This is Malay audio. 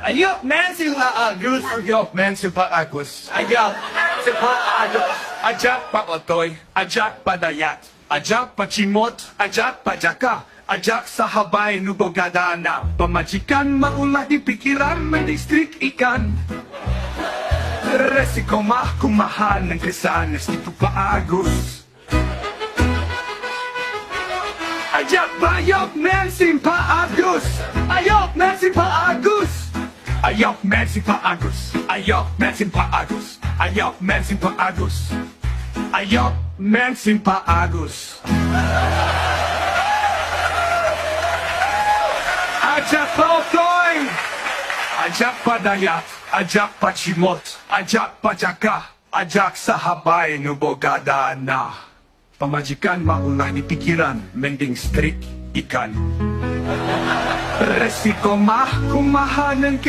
Ayok, man, si Paagos. Ayok, men, si Paagos. Ayok, si Paagos. Ajak pa otoy, ajak pa dayat, ajak pa chimot, ajak pa jaka, ajak sa habay nubogadana. Pamajikan maulah di pikiran, mendistrik ikan. Resiko mah kumahan ng kesanes itu Paagos. Ajak bayok, men, si Paagos. Ayok, men, si Paagos. Ayok, men, si Paagos. Ayok, men, si Paagos. Ayok, men, si Paagos. Ayok, men, si Paagos. Ajak pa otoy, ajak pa dayat, ajak pa chimot, ajak pa jaka, ajak sa habay nubogada na. Pamajikan maulah di pikiran, mending strik ikan. Resiko mah kumahanan